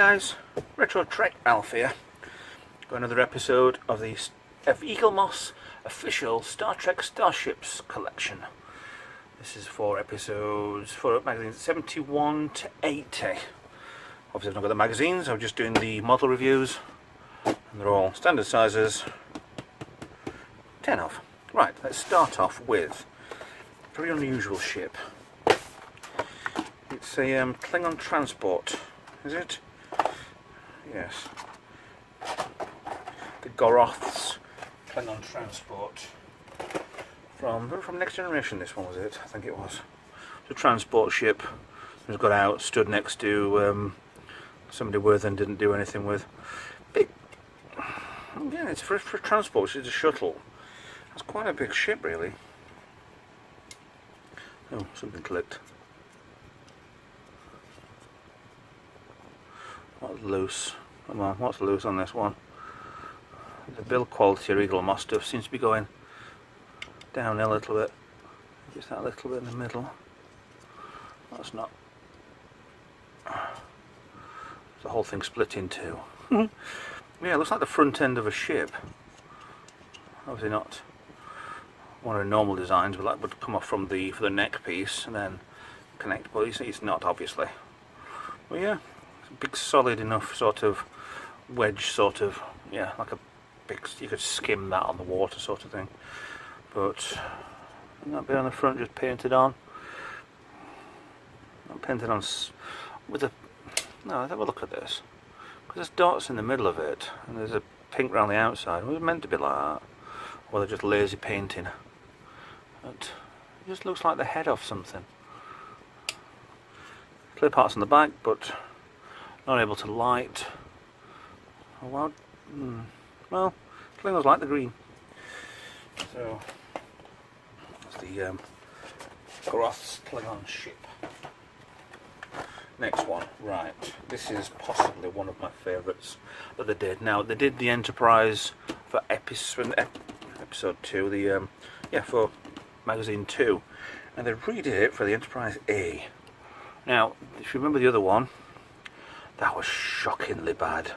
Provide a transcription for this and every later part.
guys, Retro Trek Ralph here. Got another episode of the Eaglemoss official Star Trek Starships collection. This is for episodes for magazines 71 to 80. Obviously I've not got the magazines, I'm just doing the model reviews. And they're all standard sizes. 10 off. Right, let's start off with a very unusual ship. It's a Klingon transport, is it? Yes. The Goroth's Klingon transport. From Next Generation, this one was it? I think it was. It's a transport ship. It was got out, stood next to somebody Worthen didn't do anything with. Big. Yeah, it's for transport, it's a shuttle. It's quite a big ship, really. Oh, something clicked. What's loose? Come on, what's loose on this one? The build quality of Eaglemoss stuff seems to be going downhill a little bit. Just that little bit in the middle. That's not. The whole thing split in two. Yeah, it looks like the front end of a ship. Obviously not one of the normal designs, but that would come off from the neck piece and then connect. But it's not, obviously. Well, yeah. Big solid enough sort of wedge sort of, yeah, like a big, you could skim that on the water sort of thing, but that bit on the front just painted on, not painted on with a, no, let's have a look at this, because there's dots in the middle of it and there's a pink around the outside. It was meant to be like that, or they're just lazy painting, but it just looks like the head of something. Clear parts on the back, but not able to light. Oh, well, Klingons like the green. So that's the Goroth's Klingon ship. Next one, right? This is possibly one of my favourites that they did. Now they did the Enterprise for episode 2, the for magazine 2, and they redid it for the Enterprise A. Now, if you remember the other one, that was shockingly bad.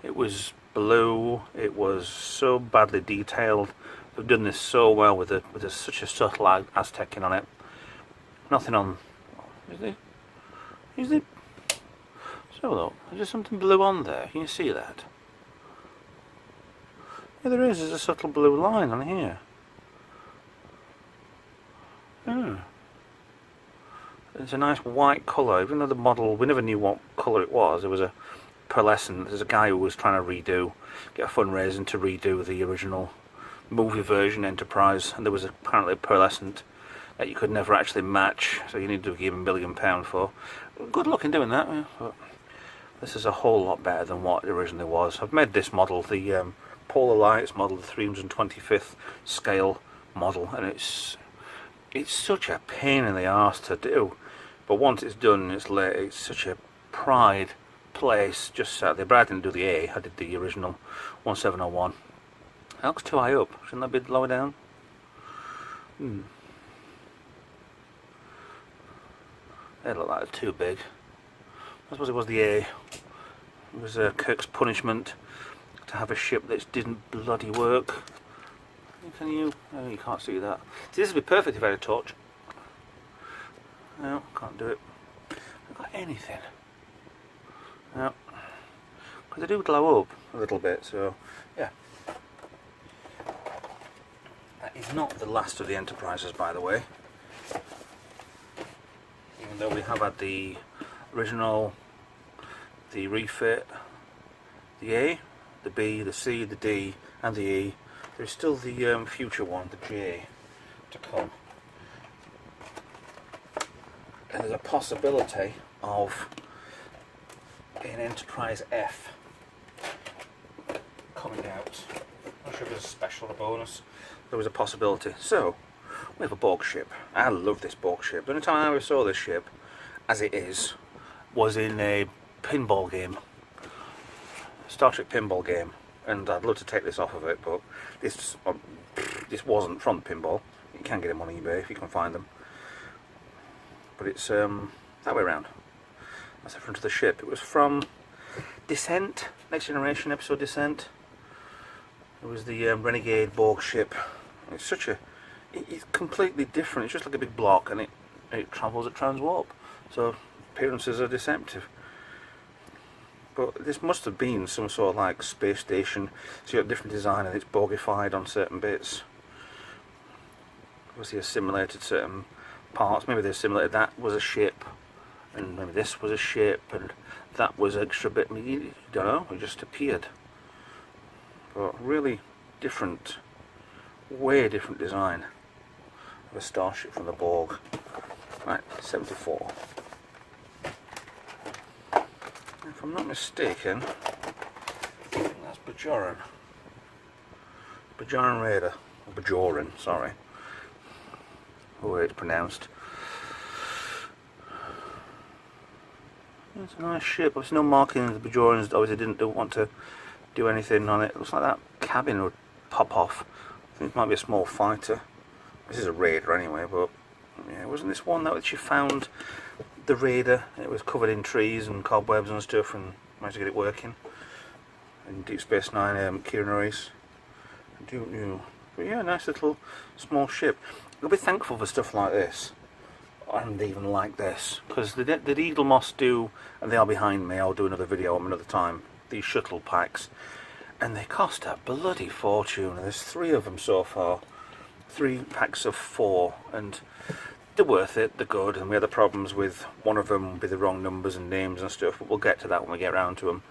It was blue. It was so badly detailed. They've done this so well with such a subtle Aztecing on it. Nothing on. Is there? Is there? So look, is there something blue on there? Can you see that? Yeah, there is. There's a subtle blue line on here. Oh. It's a nice white colour, even though the model, we never knew what colour it was. There was a pearlescent, there's a guy who was trying to get a fundraising to redo the original movie version Enterprise, and there was apparently a pearlescent that you could never actually match, so you needed to give him £1 million for. Good luck in doing that, yeah, but this is a whole lot better than what it originally was. I've made this model, the Polar Lights model, the 325th scale model, and it's such a pain in the arse to do. But once it's done, it's such a pride place. Just sat there. But I didn't do the A. I did the original 1701. That looks too high up. Shouldn't that be lower down? They look like they're too big. I suppose it was the A. It was Kirk's punishment to have a ship that didn't bloody work. Can you? Oh, you can't see that. See, this would be perfect if I had a torch. No, can't do it. I haven't got anything. No, because they do glow up a little bit. So, yeah. That is not the last of the Enterprises, by the way. Even though we have had the original, the refit, the A, the B, the C, the D, and the E. There's still the future one, the J, to come. And there's a possibility of an Enterprise F coming out. I'm not sure if it's a special or a bonus. There was a possibility. So, we have a Borg ship. I love this Borg ship. The only time I ever saw this ship, as it is, was in a pinball game. Star Trek pinball game. And I'd love to take this off of it, but this wasn't from the pinball. You can get them on eBay if you can find them. But it's that way around. That's the front of the ship. It was from Descent, Next Generation episode Descent. It was the Renegade Borg ship. It's it's completely different. It's just like a big block, and it travels at transwarp. So appearances are deceptive. But this must have been some sort of like space station. So you got different design, and it's Borgified on certain bits. Obviously, assimilated certain parts. Maybe they assimilated that was a ship, and maybe this was a ship, and that was extra bit. I mean, you don't know. It just appeared. But really different, way different design of a starship from the Borg. Right, 74. If I'm not mistaken, that's Bajoran. Bajoran Raider. Or Bajoran, sorry. The way it's pronounced. It's a nice ship. There's no marking of the Bajorans. Obviously don't want to do anything on it. It looks like that cabin would pop off. I think it might be a small fighter. This is a Raider anyway, but yeah, wasn't this one that she found the Raider? It was covered in trees and cobwebs and stuff, and managed to get it working. In Deep Space Nine, Kieran Reis. But yeah, nice little small ship. I'll be thankful for stuff like this, and even like this, because did Eaglemoss do, and they are behind me, I'll do another video on another time, these shuttle packs, and they cost a bloody fortune. There's 3 of them so far, 3 packs of 4, and they're worth it, they're good, and we had the problems with one of them with the wrong numbers and names and stuff, but we'll get to that when we get around to them.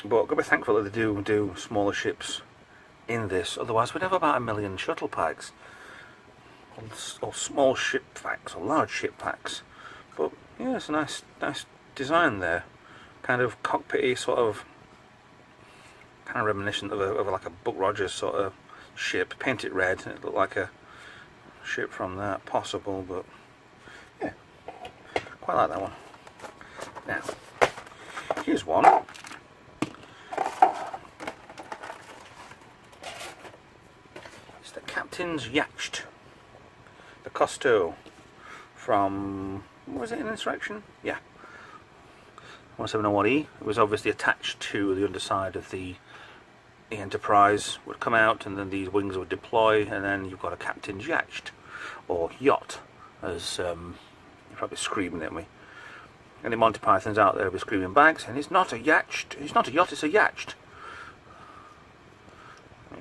But I've got to be thankful that they do smaller ships in this, otherwise we'd have about 1 million shuttle packs, or small ship packs, or large ship packs. But yeah, it's a nice design there, kind of cockpity, sort of, kind of reminiscent of like a Buck Rogers sort of ship, painted red. It looked like a ship from that, possible, but yeah, quite like that one. Now, here's one. It's the Captain's Yacht, the Costo from, what was it, in Insurrection? Yeah. 171E. It was obviously attached to the underside of the Enterprise, would come out, and then these wings would deploy, and then you've got a Captain's Yacht, or yacht, as you're probably screaming at me. Any Monty Pythons out there will be screaming back, saying it's not a yacht, it's not a yacht, it's a yacht.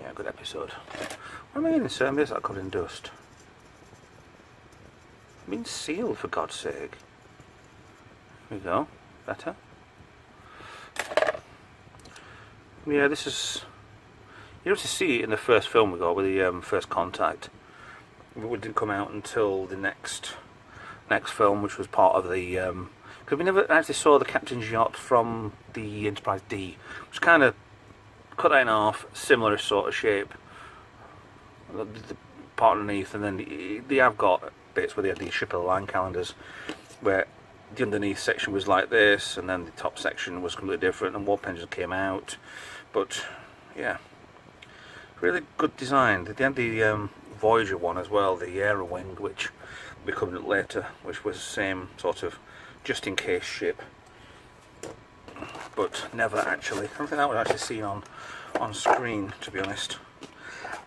Yeah, good episode. What am I getting certain bits that are covered in dust? It's been sealed, for God's sake. Here we go. Better. Yeah, this is, you have to see it in the first film we got with the First Contact. It didn't come out until the next film, which was part of the, because we never actually saw the Captain's Yacht from the Enterprise D, which kind of cut that in half, similar sort of shape, the part underneath, and then they have got bits where they had these Ship of the Line calendars, where the underneath section was like this, and then the top section was completely different, and Warp Engines came out. But yeah, really good design. They had the Voyager one as well, the Aero Wing, which will be coming up later, which was the same sort of just in case ship, but never actually. I don't think that was actually seen on screen, to be honest.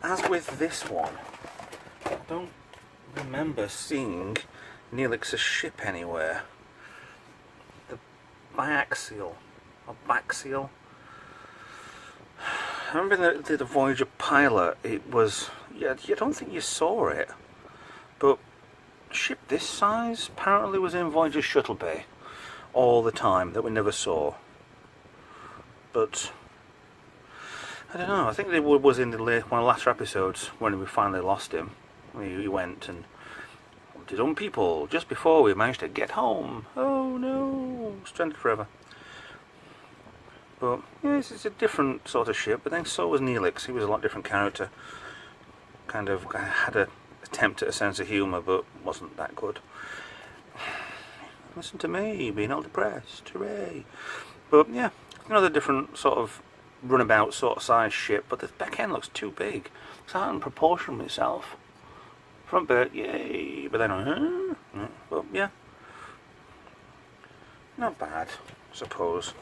As with this one, I don't remember seeing Neelix's ship anywhere. The biaxial, or baxial. I remember the Voyager pilot, it was, yeah, you don't think you saw it, but a ship this size apparently was in Voyager's shuttle bay all the time, that we never saw. But I don't know, I think it was in one of the latter episodes when we finally lost him. He went and his own people just before we managed to get home. Oh no, stranded forever. But yes, it's a different sort of ship, but then so was Neelix. He was a lot different character. Kind of had an attempt at a sense of humour, but wasn't that good. Listen to me, being all depressed, hooray. But yeah, another different sort of runabout sort of size ship, but the back end looks too big. It's out in proportion with itself. Front bit, yay, but then, but yeah. Not bad, I suppose.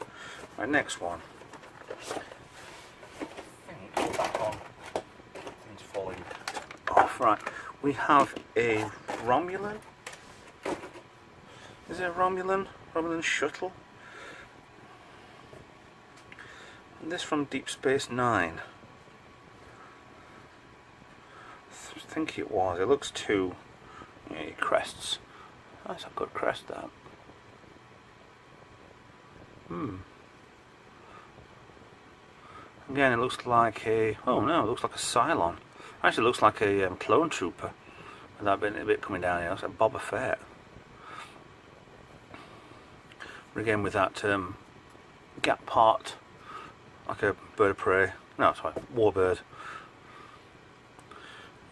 Right, next one. I think back on. It's falling off. Right, we have a Romulan. Is it a Romulan? Romulan shuttle? And this from Deep Space Nine. I think it was. It looks too. Yeah, crests. That's a good crest, that. Again, it looks like a. Oh no, it looks like a Cylon. Actually, it looks like a clone trooper. With that bit, a bit coming down here. It looks like Boba Fett. Again, with that gap part, like a bird of prey. No, sorry, warbird.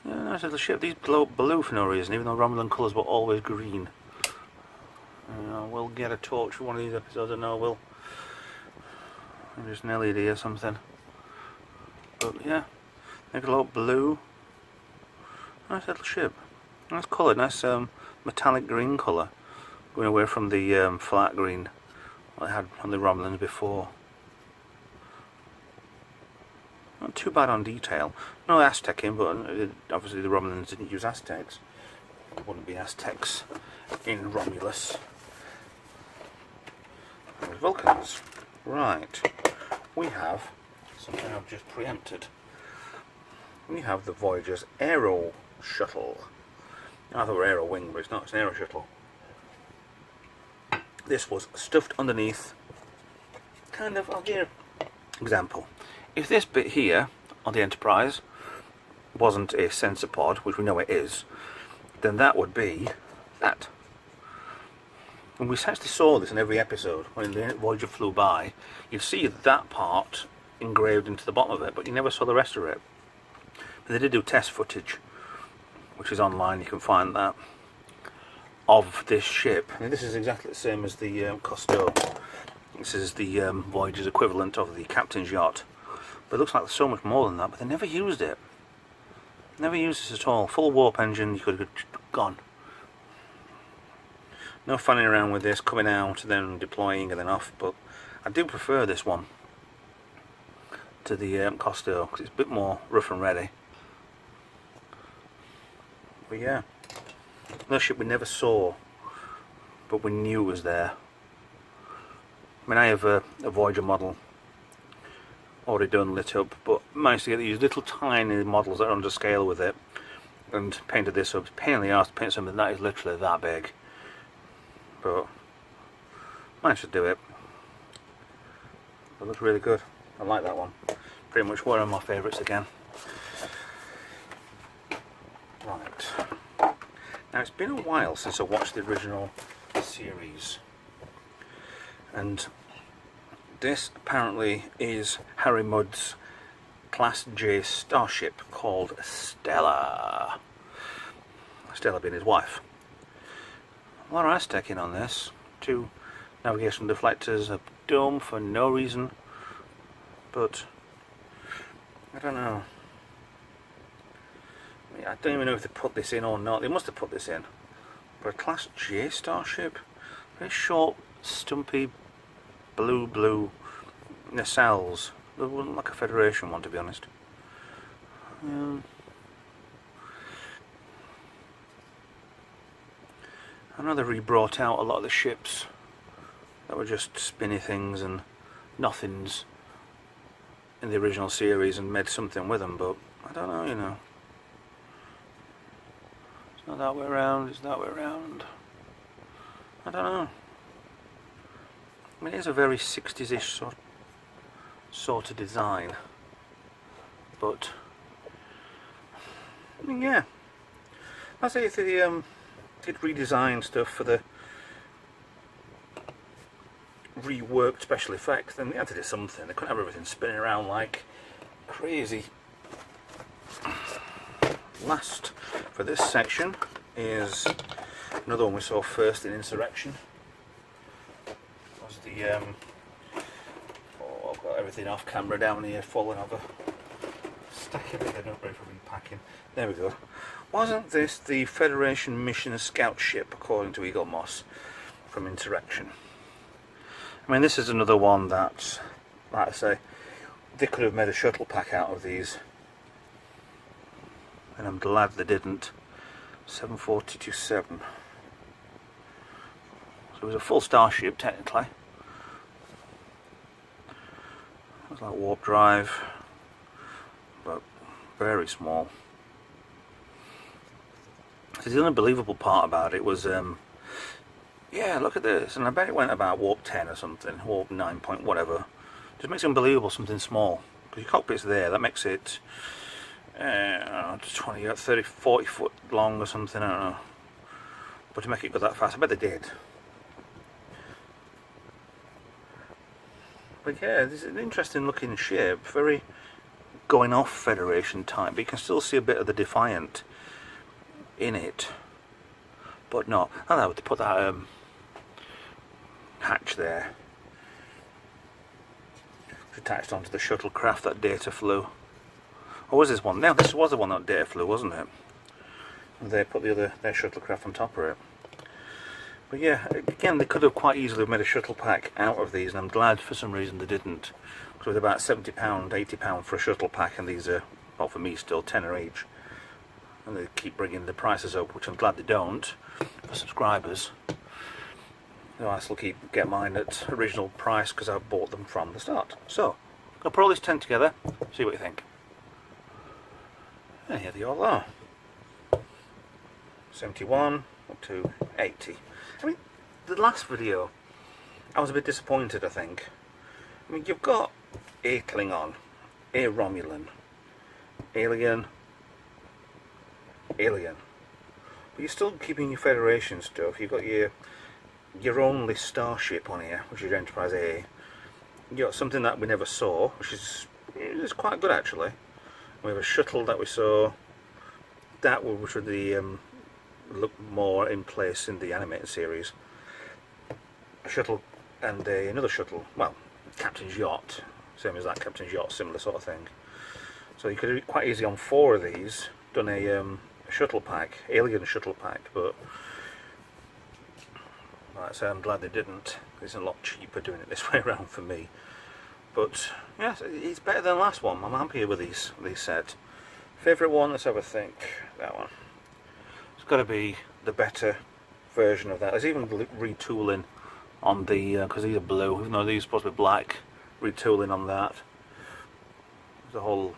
Yeah, nice little ship. These glow blue for no reason, even though Romulan colours were always green. We'll get a torch for one of these episodes. I know we'll. Just an LED or something. But yeah, they glow blue. Nice little ship. Nice colour. Nice metallic green colour. Going away from the flat green I had on the Romulans before. Not too bad on detail. No Aztec in, but obviously the Romulans didn't use Aztecs. There wouldn't be Aztecs in Romulus. There's Vulcans. Right. We have something I've just preempted. We have the Voyager's Aero Shuttle. I thought it was Aero Wing, but it's not. It's an Aero Shuttle. This was stuffed underneath. Kind of. I'll give you an example. If this bit here on the Enterprise wasn't a sensor pod, which we know it is, then that would be that. And we actually saw this in every episode when the Voyager flew by. You'd see that part engraved into the bottom of it, but you never saw the rest of it. But they did do test footage, which is online. You can find that of this ship. And this is exactly the same as the Cousteau. This is the Voyager's equivalent of the captain's yacht. But it looks like there's so much more than that, but they never used it. Never used this at all. Full warp engine, you could have gone. No fanning around with this, coming out and then deploying and then off, but I do prefer this one to the Cousteau, because it's a bit more rough and ready. But yeah, another ship we never saw, but we knew was there. I mean, I have a Voyager model already done, lit up, but managed to get these little tiny models that are under scale with it, and painted this up. It's a pain in the arse to paint something that is literally that big, but managed to do it. It looks really good. I like that one. Pretty much one of my favourites again. Right. Now it's been a while since I watched the original series, and this apparently is Harry Mudd's Class J starship called Stella. Stella being his wife. A lot of Aztec in on this. 2 navigation deflectors, a dome for no reason, but I don't know. I don't even know if they put this in or not. They must have put this in. But a Class J starship, very short, stumpy, blue nacelles. They wouldn't like a Federation one, to be honest. I know they re-brought out a lot of the ships that were just spinny things and nothings in the original series and made something with them, but I don't know, you know. It's not that way around, it's that way around. I don't know. I mean, it is a very 60s-ish sort of design, but I mean, yeah. I say if they did redesign stuff for the reworked special effects, then they had to do something. They couldn't have everything spinning around like crazy. Last for this section is another one we saw first in Insurrection. Was the I've got everything off camera down here, falling over, stack everything up ready for repacking. There we go. Wasn't this the Federation mission scout ship, according to Eaglemoss, from Insurrection? I mean, this is another one that, like I say, they could have made a shuttle pack out of these, and I'm glad they didn't. 74027. So it was a full Starship technically. It was like warp drive, but very small. So the unbelievable part about it was, yeah, look at this, and I bet it went about warp 10 or something, warp 9 point whatever. Just makes it unbelievable something small, because your cockpit's there, that makes it 20, 30, 40 foot long or something, I don't know. But to make it go that fast, I bet they did. But yeah, this is an interesting looking ship, very going off Federation type, but you can still see a bit of the Defiant in it. But no, I don't know, to put that hatch there. It's attached onto the shuttlecraft that data flew. Or was this one? No, this was the one that data flew, wasn't it? And they put their shuttlecraft on top of it. But yeah, again, they could have quite easily made a shuttle pack out of these, and I'm glad for some reason they didn't. Because with about £70, £80 for a shuttle pack, and these are, well, for me still, tenner each. And they keep bringing the prices up, which I'm glad they don't, for subscribers. I still get mine at original price because I bought them from the start. So, I'll put all this 10 together, see what you think. And here they all are. 71 up to 80. I mean, the last video, I was a bit disappointed, I think. I mean, you've got a Klingon, a Romulan, alien, but you're still keeping your Federation stuff. You've got your only Starship on here, which is Enterprise A. You've got something that we never saw, which is quite good actually. We have a shuttle that we saw, which would look more in place in the animated series. A shuttle and another shuttle, well, Captain's Yacht, same as that Captain's Yacht, similar sort of thing. So you could have quite easily on 4 of these done a shuttle pack, alien shuttle pack, but like I say, I'm glad they didn't. It's a lot cheaper doing it this way around for me. But yeah, it's better than the last one. I'm happy with these sets. Favourite one? Let's have a think. That one. It's got to be the better version of that. There's even retooling on the because these are blue, even though these are supposed to be black. Retooling on that. The whole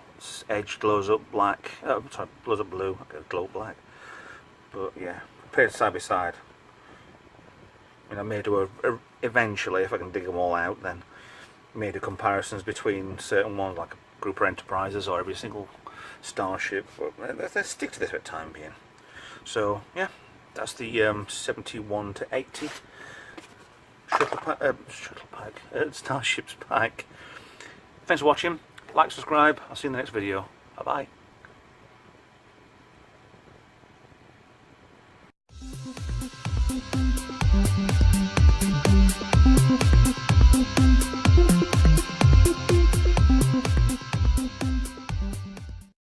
edge glows up black. Sorry, glows up blue. Okay, glow black. But yeah, compared side by side. I mean, I may do eventually, if I can dig them all out, then may do comparisons between certain ones like Grouper Enterprises or every single Starship. But let's stick to this for the time being. So yeah, that's the 71 to 80 Starships pack. Thanks for watching. Like, subscribe. I'll see you in the next video. Bye bye.